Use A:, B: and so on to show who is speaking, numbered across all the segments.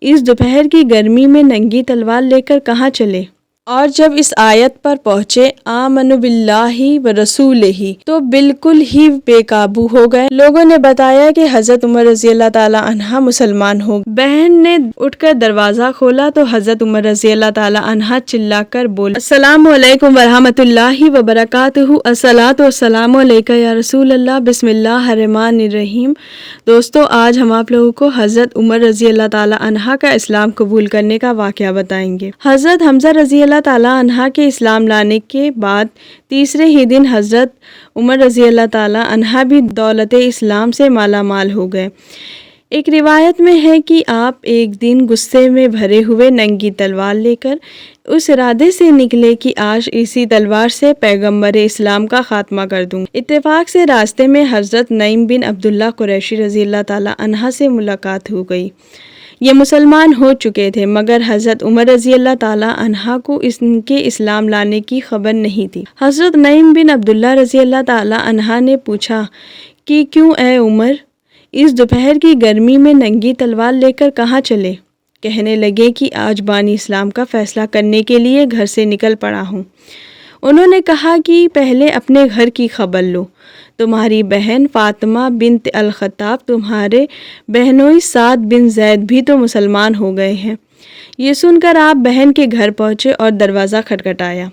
A: اس دوپہر کی گرمی میں ننگی تلوار لے کر کہاں چلے؟ اور جب اس آیت پر پہنچے آمنوا باللہ و رسولہ تو بالکل ہی بے قابو ہو گئے۔ لوگوں نے بتایا کہ حضرت عمر رضی اللہ تعالی عنہ مسلمان ہو گئے۔ بہن نے اٹھ کر دروازہ کھولا تو حضرت عمر رضی اللہ تعالی عنہ چلا کر بولے السلام علیکم ورحمۃ اللہ وبرکاتہ، الصلاۃ والسلام علیک یا رسول اللہ، بسم اللہ الرحمن الرحیم۔ دوستو، آج ہم آپ لوگوں کو حضرت عمر رضی اللہ تعالی عنہ کا اسلام قبول کرنے کا واقعہ بتائیں گے۔ حضرت حمزہ رضی اللہ تعالی عنہ کے اسلام لانے کے بعد تیسرے ہی دن حضرت عمر رضی اللہ تعالی عنہ بھی دولت اسلام سے مالا مال ہو گئے۔ ایک روایت میں ہے کہ آپ ایک دن غصے میں بھرے ہوئے ننگی تلوار لے کر اس ارادے سے نکلے کہ آج اسی تلوار سے پیغمبر اسلام کا خاتمہ کر دوں۔ اتفاق سے راستے میں حضرت نعیم بن عبداللہ قریشی رضی اللہ تعالی عنہ سے ملاقات ہو گئی۔ یہ مسلمان ہو چکے تھے، مگر حضرت عمر رضی اللہ تعالی عنہ کو ان کے اسلام لانے کی خبر نہیں تھی۔ حضرت نعیم بن عبداللہ رضی اللہ تعالی عنہ نے پوچھا کہ کیوں اے عمر، اس دوپہر کی گرمی میں ننگی تلوار لے کر کہاں چلے؟ کہنے لگے کہ آج بانی اسلام کا فیصلہ کرنے کے لیے گھر سے نکل پڑا ہوں۔ انہوں نے کہا کہ پہلے اپنے گھر کی خبر لو، تمہاری بہن فاطمہ بنت الخطاب، تمہارے بہنوئی سعد بن زید بھی تو مسلمان ہو گئے ہیں۔ یہ سن کر آپ بہن کے گھر پہنچے اور دروازہ کھٹکھٹایا۔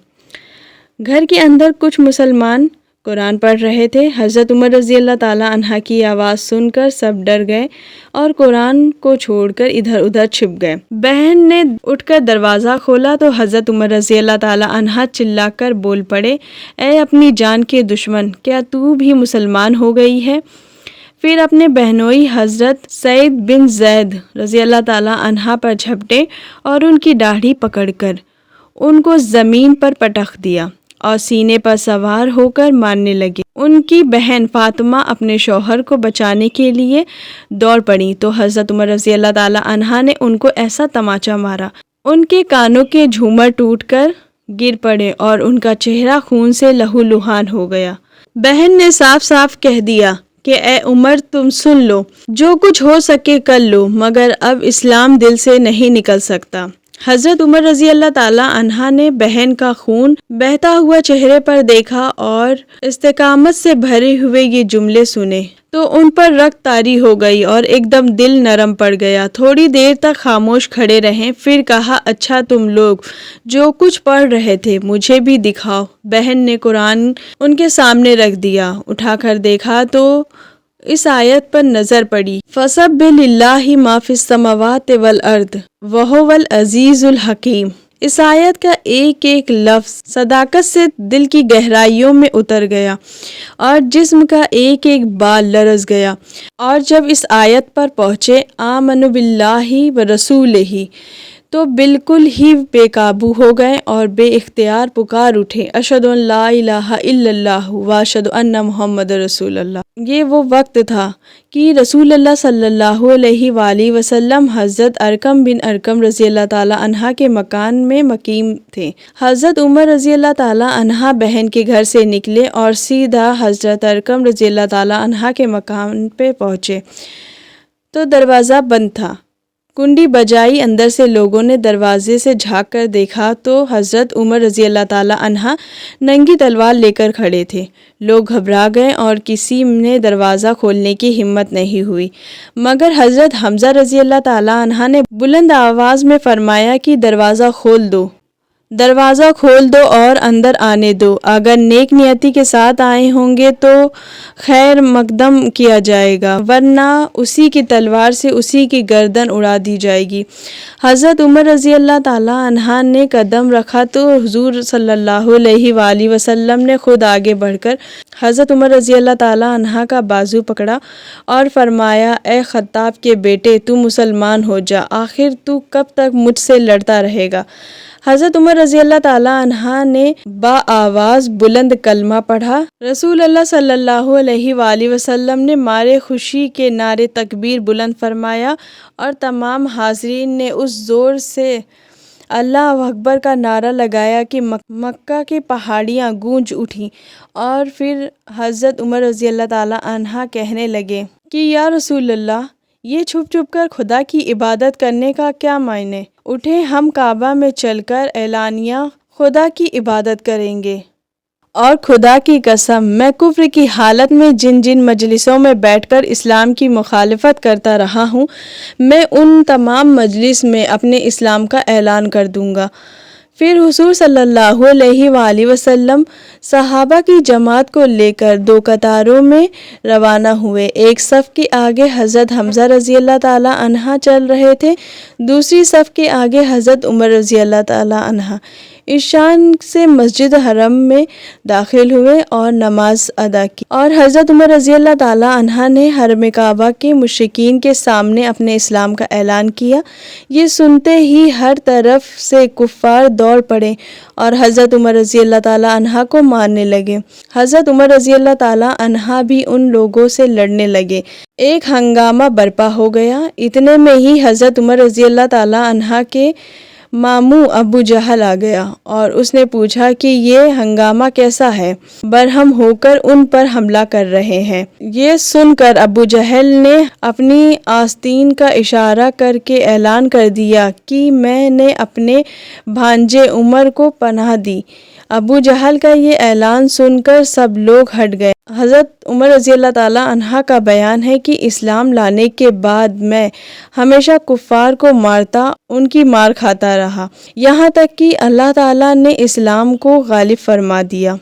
A: گھر کے اندر کچھ مسلمان قرآن پڑھ رہے تھے۔ حضرت عمر رضی اللہ تعالی عنہ کی آواز سن کر سب ڈر گئے اور قرآن کو چھوڑ کر ادھر ادھر چھپ گئے۔ بہن نے اٹھ کر دروازہ کھولا تو حضرت عمر رضی اللہ تعالی عنہ چلا کر بول پڑے اے اپنی جان کے دشمن، کیا تو بھی مسلمان ہو گئی ہے؟ پھر اپنے بہنوئی حضرت سعید بن زید رضی اللہ تعالی عنہ پر جھپٹے اور ان کی داڑھی پکڑ کر ان کو زمین پر پٹخ دیا اور سینے پر سوار ہو کر مارنے لگے۔ ان کی بہن فاطمہ اپنے شوہر کو بچانے کے لیے دوڑ پڑی تو حضرت عمر رضی اللہ تعالی عنہ نے ان کو ایسا تماچا مارا، ان کے کانوں کے جھومر ٹوٹ کر گر پڑے اور ان کا چہرہ خون سے لہولہان ہو گیا۔ بہن نے صاف صاف کہہ دیا کہ اے عمر، تم سن لو، جو کچھ ہو سکے کر لو، مگر اب اسلام دل سے نہیں نکل سکتا۔ حضرت عمر رضی اللہ تعالی عنہ نے بہن کا خون بہتا ہوا چہرے پر دیکھا اور استقامت سے بھرے ہوئے یہ جملے سنے تو ان پر رخت طاری ہو گئی اور ایک دم دل نرم پڑ گیا۔ تھوڑی دیر تک خاموش کھڑے رہے، پھر کہا اچھا تم لوگ جو کچھ پڑھ رہے تھے مجھے بھی دکھاؤ۔ بہن نے قرآن ان کے سامنے رکھ دیا، اٹھا کر دیکھا تو اس آیت پر نظر پڑی فَسَبِّحْ لِلَّهِ مَا فِي السَّمَاوَاتِ وَالْأَرْضِ وَهُوَ الْعَزِيزُ الْحَكِيمُ۔ اس آیت کا ایک ایک لفظ صداقت سے دل کی گہرائیوں میں اتر گیا اور جسم کا ایک ایک بال لرز گیا۔ اور جب اس آیت پر پہنچے آمنوا باللہ و رسولہ تو بالکل ہی بے قابو ہو گئے اور بے اختیار پکار اٹھے اشہد ان لا الہ الا اللہ واشہد ان محمد رسول اللہ۔ یہ وہ وقت تھا کہ رسول اللہ صلی اللہ علیہ وآلہ وسلم حضرت ارقم بن ارقم رضی اللہ تعالی عنہ کے مکان میں مقیم تھے۔ حضرت عمر رضی اللہ تعالی عنہ بہن کے گھر سے نکلے اور سیدھا حضرت ارقم رضی اللہ تعالی عنہ کے مکان پہ پہنچے تو دروازہ بند تھا۔ کنڈی بجائی، اندر سے لوگوں نے دروازے سے جھانک کر دیکھا تو حضرت عمر رضی اللہ تعالی عنہ ننگی تلوار لے کر کھڑے تھے۔ لوگ گھبرا گئے اور کسی نے دروازہ کھولنے کی ہمت نہیں ہوئی، مگر حضرت حمزہ رضی اللہ تعالی عنہ نے بلند آواز میں فرمایا کہ دروازہ کھول دو، دروازہ کھول دو اور اندر آنے دو۔ اگر نیک نیتی کے ساتھ آئے ہوں گے تو خیر مقدم کیا جائے گا، ورنہ اسی کی تلوار سے اسی کی گردن اڑا دی جائے گی۔ حضرت عمر رضی اللہ تعالی عنہ نے قدم رکھا تو حضور صلی اللہ علیہ وآلہ وسلم نے خود آگے بڑھ کر حضرت عمر رضی اللہ تعالی عنہ کا بازو پکڑا اور فرمایا اے خطاب کے بیٹے، تو مسلمان ہو جا، آخر تو کب تک مجھ سے لڑتا رہے گا؟ حضرت عمر رضی اللہ تعالی عنہ نے با آواز بلند کلمہ پڑھا۔ رسول اللہ صلی اللہ علیہ وآلہ وسلم نے مارے خوشی کے نعرے تکبیر بلند فرمایا اور تمام حاضرین نے اس زور سے اللہ اکبر کا نعرہ لگایا کہ مکہ کی پہاڑیاں گونج اٹھیں۔ اور پھر حضرت عمر رضی اللہ تعالی عنہ کہنے لگے کہ یا رسول اللہ، یہ چھپ چھپ کر خدا کی عبادت کرنے کا کیا معنی؟ اٹھیں ہم کعبہ میں چل کر اعلانیہ خدا کی عبادت کریں گے۔ اور خدا کی قسم میں کفر کی حالت میں جن جن مجلسوں میں بیٹھ کر اسلام کی مخالفت کرتا رہا ہوں، میں ان تمام مجلس میں اپنے اسلام کا اعلان کر دوں گا۔ پھر حضور صلی اللہ علیہ وآلہ وسلم صحابہ کی جماعت کو لے کر 2 قطاروں میں روانہ ہوئے۔ ایک صف کے آگے حضرت حمزہ رضی اللہ تعالی عنہ چل رہے تھے، دوسری صف کے آگے حضرت عمر رضی اللہ تعالی عنہ۔ عشاء سے مسجد حرم میں داخل ہوئے اور نماز ادا کی، اور حضرت عمر رضی اللہ تعالی عنہ نے حرم کعبہ کے مشرکین کے سامنے اپنے اسلام کا اعلان کیا۔ یہ سنتے ہی ہر طرف سے کفار دوڑ پڑے اور حضرت عمر رضی اللہ تعالی عنہ کو مارنے لگے۔ حضرت عمر رضی اللہ تعالی عنہ بھی ان لوگوں سے لڑنے لگے۔ ایک ہنگامہ برپا ہو گیا۔ اتنے میں ہی حضرت عمر رضی اللہ تعالی عنہ کے ماموں ابو جہل آ گیا اور اس نے پوچھا کہ یہ ہنگامہ کیسا ہے؟ برہم ہو کر ان پر حملہ کر رہے ہیں۔ یہ سن کر ابو جہل نے اپنی آستین کا اشارہ کر کے اعلان کر دیا کہ میں نے اپنے بھانجے عمر کو پناہ دی۔ ابو جہل کا یہ اعلان سن کر سب لوگ ہٹ گئے۔ حضرت عمر رضی اللہ تعالی عنہ کا بیان ہے کہ اسلام لانے کے بعد میں ہمیشہ کفار کو مارتا، ان کی مار کھاتا رہا، یہاں تک کہ اللہ تعالی نے اسلام کو غالب فرما دیا۔